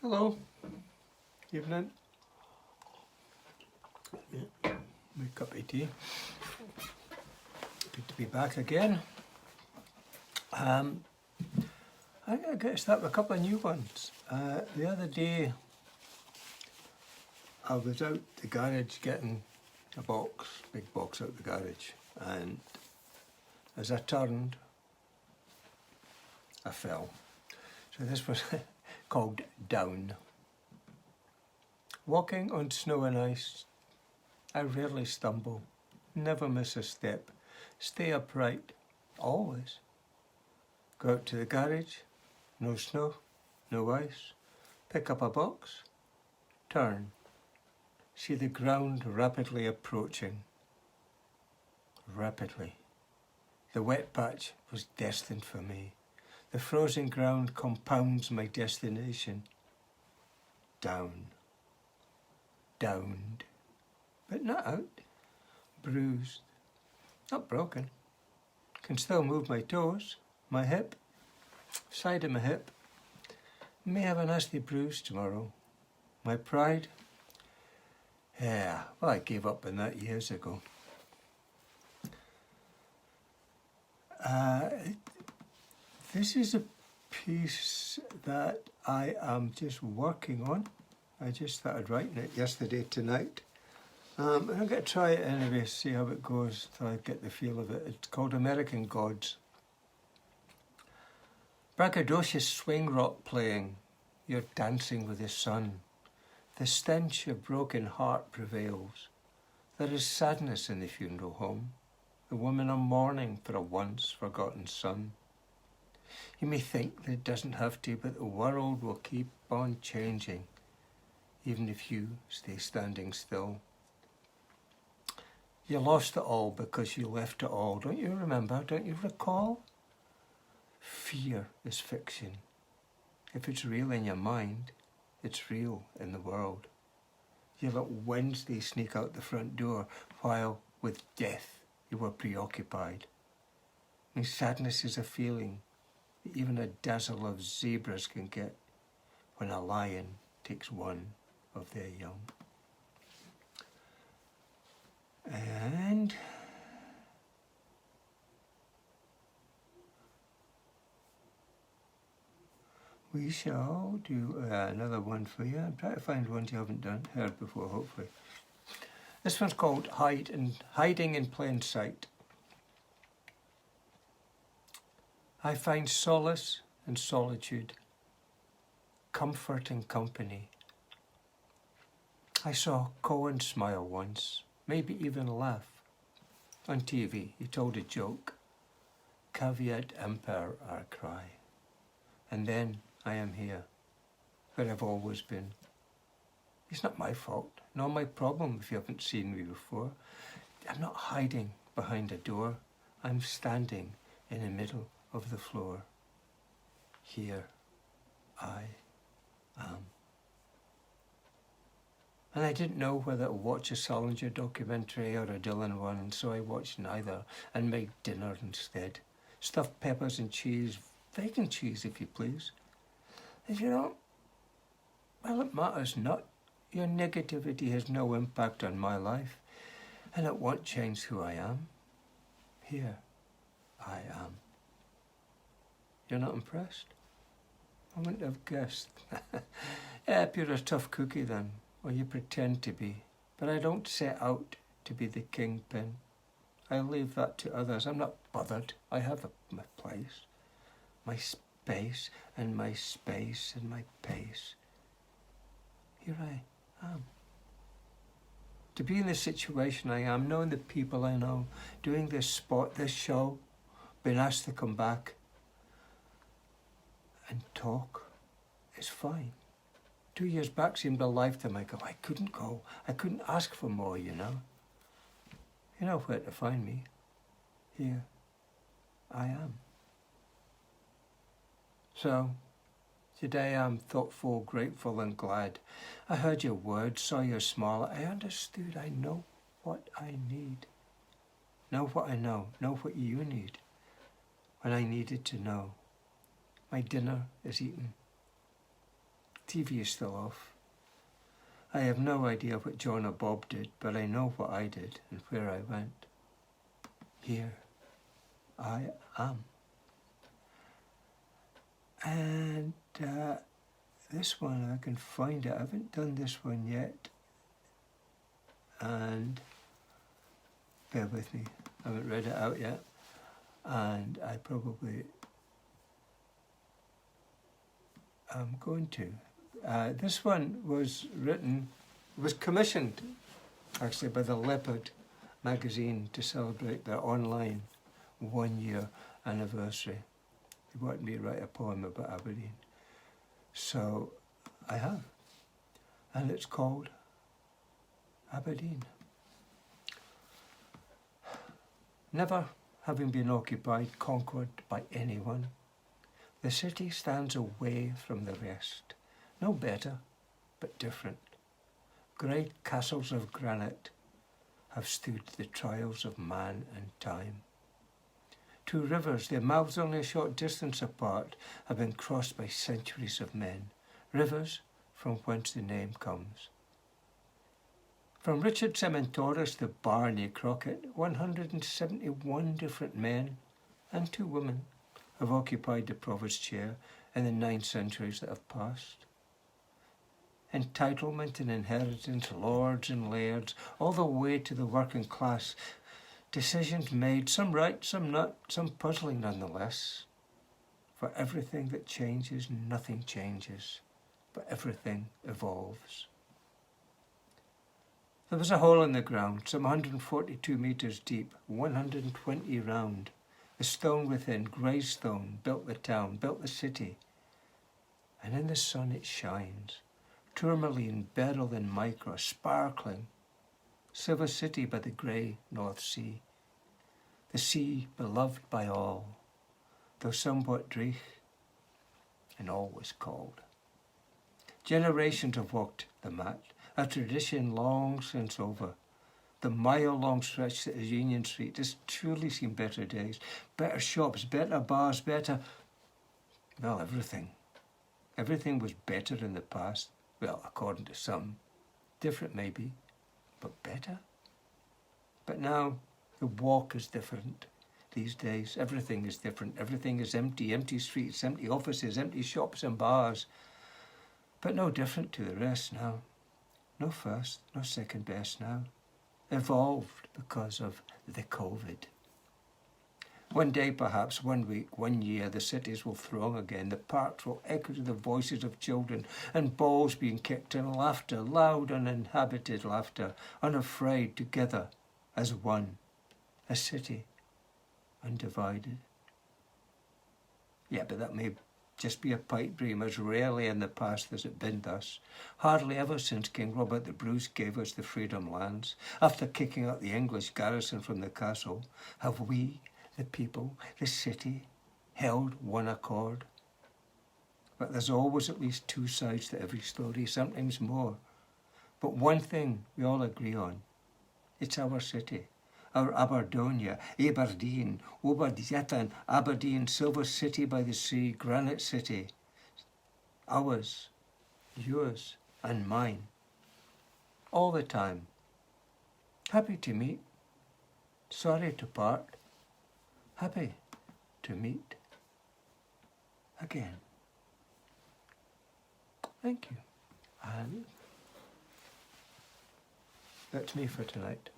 Hello, evening. My cup of tea. Good to be back again. I'm going to start with a couple of new ones. The other day I was out the garage getting a big box out the garage, and as I turned, I fell. So this was called down. Walking on snow and ice, I rarely stumble, never miss a step, stay upright, always. Go out to the garage, no snow, no ice, pick up a box, turn, see the ground rapidly approaching. Rapidly. The wet patch was destined for me. The frozen ground compounds my destination. Down. Downed. But not out. Bruised. Not broken. Can still move my toes, my hip, side of my hip. May have a nasty bruise tomorrow. My pride? Yeah, well, I gave up on that years ago. This is a piece that I am just working on. I just started writing it yesterday tonight. I'm going to try it anyway, see how it goes till I get the feel of it. It's called American Gods. Braggadocious swing rock playing, you're dancing with the sun. The stench of broken heart prevails. There is sadness in the funeral home. The women are mourning for a once forgotten son. You may think that it doesn't have to, but the world will keep on changing, even if you stay standing still. You lost it all because you left it all. Don't you remember? Don't you recall? Fear is fiction. If it's real in your mind, it's real in the world. You let Wednesday sneak out the front door while with death you were preoccupied. And sadness is a feeling that even a dazzle of zebras can get when a lion takes one of their young. And we shall do another one for you. I'm trying to find ones you haven't heard before, hopefully. This one's called Hiding in Plain Sight. I find solace in solitude, comfort in company. I saw Cohen smile once, maybe even laugh. On TV, he told a joke, caveat emptor our cry. And then I am here, where I've always been. It's not my fault, nor my problem if you haven't seen me before. I'm not hiding behind a door. I'm standing in the middle of the floor. Here I am. And I didn't know whether to watch a Salinger documentary or a Dylan one, and so I watched neither and made dinner instead. Stuffed peppers and cheese, vegan cheese if you please. And you know, well, it matters not. Your negativity has no impact on my life, and it won't change who I am. Here I am. You're not impressed? I wouldn't have guessed. Yeah, you're a tough cookie then, or you pretend to be. But I don't set out to be the kingpin. I leave that to others. I'm not bothered. I have my place, my space, and my space and my pace. Here I am. To be in the situation I am, knowing the people I know, doing this spot, this show, being asked to come back and talk is fine. 2 years back seemed a lifetime ago. I couldn't go. I couldn't ask for more, you know. You know where to find me. Here I am. So, today I'm thoughtful, grateful and glad. I heard your words, saw your smile. I understood. I know what I need. Know what I know what you need. When I needed to know. My dinner is eaten. TV is still off. I have no idea what John or Bob did, but I know what I did and where I went. Here I am. And this one, I can find it. I haven't done this one yet. And bear with me, I haven't read it out yet. And I probably am going to. This one was commissioned actually by the Leopard magazine to celebrate their online 1 year anniversary. They wanted me to write a poem about Aberdeen. So I have. And it's called Aberdeen. Never having been occupied, conquered by anyone, the city stands away from the rest. No better, but different. Great castles of granite have stood the trials of man and time. Two rivers, their mouths only a short distance apart, have been crossed by centuries of men. Rivers from whence the name comes. From Richard Sementoris to Barney Crockett, 171 different men and 2 women have occupied the provost chair in the 9 centuries that have passed. Entitlement and inheritance, lords and lairds, all the way to the working class. Decisions made, some right, some not, some puzzling nonetheless. For everything that changes, nothing changes, but everything evolves. There was a hole in the ground, some 142 metres deep, 120 round. The stone within, grey stone, built the town, built the city. And in the sun it shines, tourmaline, beryl and micro, sparkling. Silver city by the grey North Sea. The sea beloved by all, though somewhat dreich, and always cold. Generations have walked the mat, a tradition long since over. The mile-long stretch that is Union Street has truly seen better days, better shops, better bars, well, everything. Everything was better in the past, well, according to some. Different maybe, but better. But now the walk is different. These days everything is different. Everything is empty, empty streets, empty offices, empty shops and bars. But no different to the rest now. No first, no second best now. Evolved because of the Covid. One day perhaps, 1 week, 1 year, the cities will throng again. The parks will echo to the voices of children and balls being kicked and laughter, loud uninhabited laughter, unafraid, together as one, a city, undivided. Yeah, but that may just be a pipe dream, as rarely in the past has it been thus. Hardly ever since King Robert the Bruce gave us the freedom lands, after kicking out the English garrison from the castle, have we, the people, the city, held one accord. But there's always at least 2 sides to every story, sometimes more. But one thing we all agree on, it's our city, our Aberdonia, Aberdeen, Oberdiethen, Aberdeen, Silver City by the sea, Granite City. Ours, yours and mine. All the time. Happy to meet, sorry to part. Happy to meet again. Thank you. And that's me for tonight.